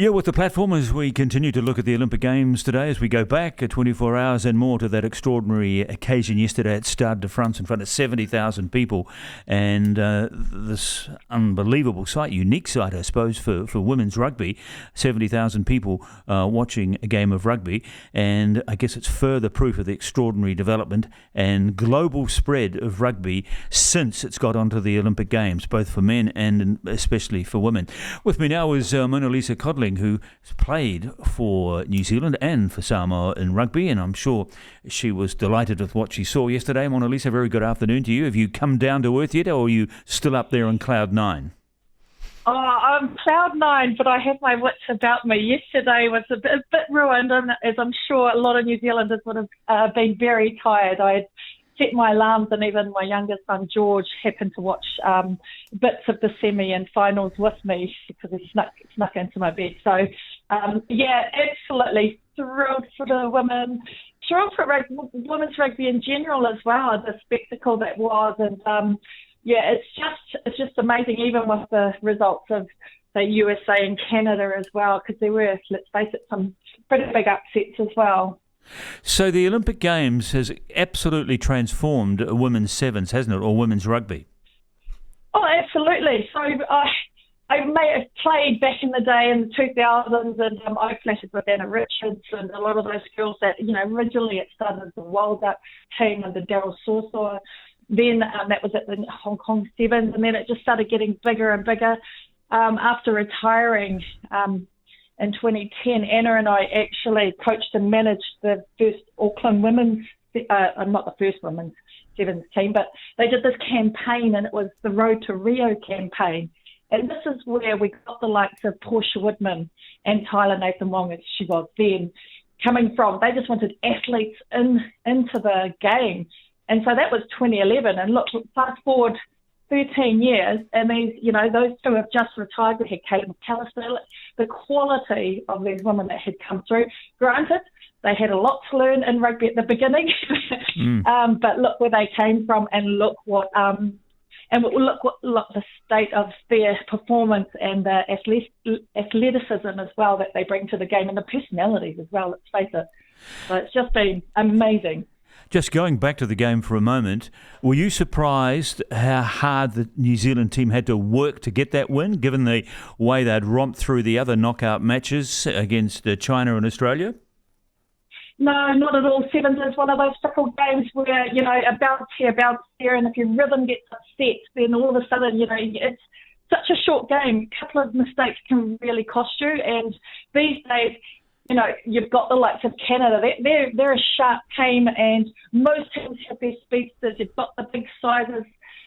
Yeah, with the platform as we continue to look at the Olympic Games today, as we go back 24 hours and more to that extraordinary occasion yesterday at Stade de France in front of 70,000 people, and this unbelievable sight, unique sight, I suppose, for women's rugby, 70,000 people watching a game of rugby, and I guess it's further proof of the extraordinary development and global spread of rugby since it's got onto the Olympic Games, both for men and especially for women. With me now is Monalisa Codling, who played for New Zealand and for Samoa in rugby, and I'm sure she was delighted with what she saw yesterday. Monalisa, very good afternoon to you. Have you come down to earth yet, or are you still up there on cloud nine? Oh, I'm cloud nine, but I have my wits about me. Yesterday was a bit ruined, and as I'm sure a lot of New Zealanders would have been very tired. I had set my alarms, and even my youngest son George happened to watch bits of the semi and finals with me because he snuck into my bed. So absolutely thrilled for the women, thrilled for women's rugby in general as well. The spectacle that was, and it's just amazing, even with the results of the USA and Canada as well, because there were, let's face it, some pretty big upsets as well. So the Olympic Games has absolutely transformed women's sevens, hasn't it, or women's rugby? Oh, absolutely. So I may have played back in the day in the 2000s, and I flashed with Anna Richards and a lot of those girls that, originally it started as the World Cup team under Daryl Sawsaw. Then that was at the Hong Kong Sevens, and then it just started getting bigger and bigger. After retiring in 2010, Anna and I actually coached and managed the first Auckland women's, not the first women's sevens team, but they did this campaign, and it was the Road to Rio campaign. And this is where we got the likes of Portia Woodman and Tyler Nathan Wong, as she was then, coming from. They just wanted athletes into the game. And so that was 2011. And look, fast forward 13 years, and these, those two have just retired. We had Kate McAllister. The quality of these women that had come through. Granted, they had a lot to learn in rugby at the beginning, but look where they came from, and look what the state of their performance and the athleticism as well that they bring to the game, and the personalities as well. Let's face it. So it's just been amazing. Just going back to the game for a moment, were you surprised how hard the New Zealand team had to work to get that win, given the way they'd romped through the other knockout matches against China and Australia? No, not at all. Sevens is one of those fickle games where, a bounce here, bounce there, and if your rhythm gets upset, then all of a sudden, it's such a short game. A couple of mistakes can really cost you, and these days, you've got the likes of Canada. They're a sharp team, and most teams have their speedsters. You've got the big sizes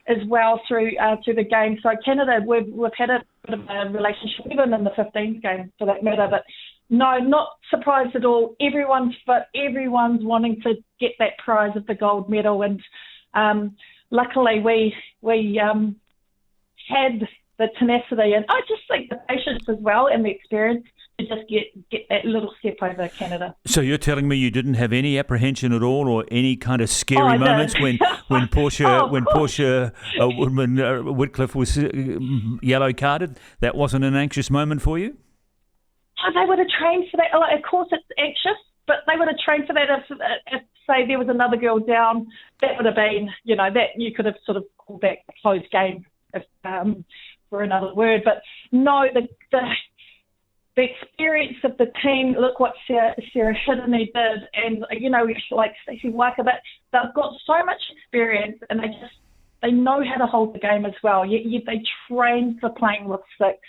as well through the game. So Canada, we've had a bit of a relationship, even in the 15s game for that matter. But no, not surprised at all. Everyone's fit. Everyone's wanting to get that prize of the gold medal, and luckily we had the tenacity, and I just think the patience as well, and the experience to just get that little step over Canada. So you're telling me you didn't have any apprehension at all, or any kind of scary moments when Portia Whitcliffe was yellow carded? That wasn't an anxious moment for you? Oh, they would have trained for that. Of course, it's anxious, but they would have trained for that. If say there was another girl down, that would have been, that you could have sort of called back a closed game, if for another word. But no, the experience of the team, look what Sarah Hiddeney did, and, like Stacey Waika, they've got so much experience, and they know how to hold the game as well. They trained for playing with six,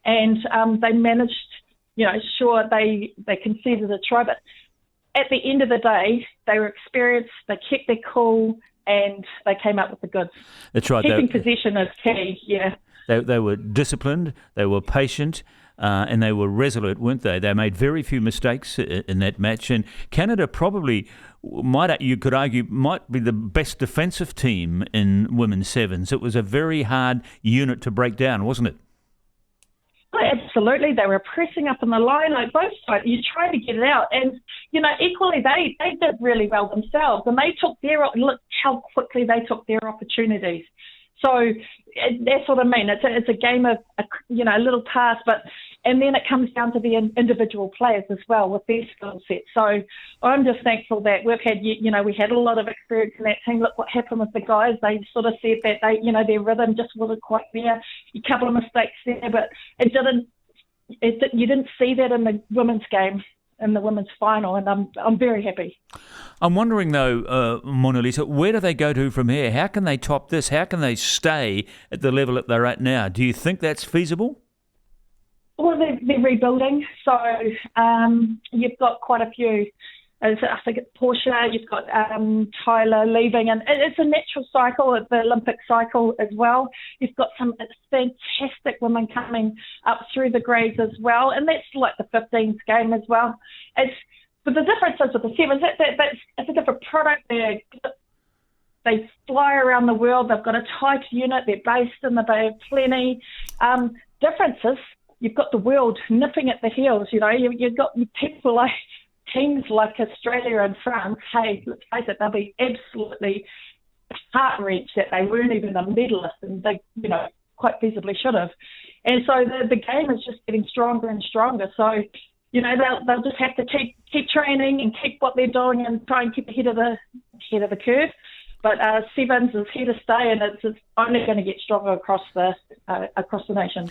and they managed, sure, they conceded a try, but at the end of the day, they were experienced, they kept their cool, and they came up with the goods. That's right. Keeping possession is key, yeah. They were disciplined, they were patient, and they were resolute, weren't they? They made very few mistakes in that match, and Canada probably you could argue might be the best defensive team in women's sevens. It was a very hard unit to break down, wasn't it? Oh, absolutely. They were pressing up in the line, like both sides. You're trying to get it out. And, equally, they did really well themselves. And they took look how quickly they took their opportunities. So, that's what I mean. It's a game of a little pass, and then it comes down to the individual players as well with their skill set. So I'm just thankful that we've had we had a lot of experience in that team. Look what happened with the guys. They sort of said that their rhythm just wasn't quite there. A couple of mistakes there, but you didn't see that in the women's game, in the women's final, and I'm very happy. I'm wondering though, Monalisa, where do they go to from here? How can they top this? How can they stay at the level that they're at now? Do you think that's feasible? Well, they're rebuilding, so you've got quite a few. I think it's Portia, you've got Tyler leaving, and it's a natural cycle, the Olympic cycle as well. You've got some fantastic women coming up through the grades as well, and that's like the 15s game as well. But the difference is with the sevens, it's a different product. They fly around the world. They've got a tight unit. They're based in the Bay of Plenty. Differences, you've got the world nipping at the heels. You've got people like teams like Australia and France. Hey, let's face it, they'll be absolutely heart-wrenched that they weren't even a medalist, and they, quite feasibly should have. And so the game is just getting stronger and stronger. So, they'll just have to keep training and keep what they're doing and try and keep ahead of the curve. But sevens is here to stay, and it's only going to get stronger across the nation.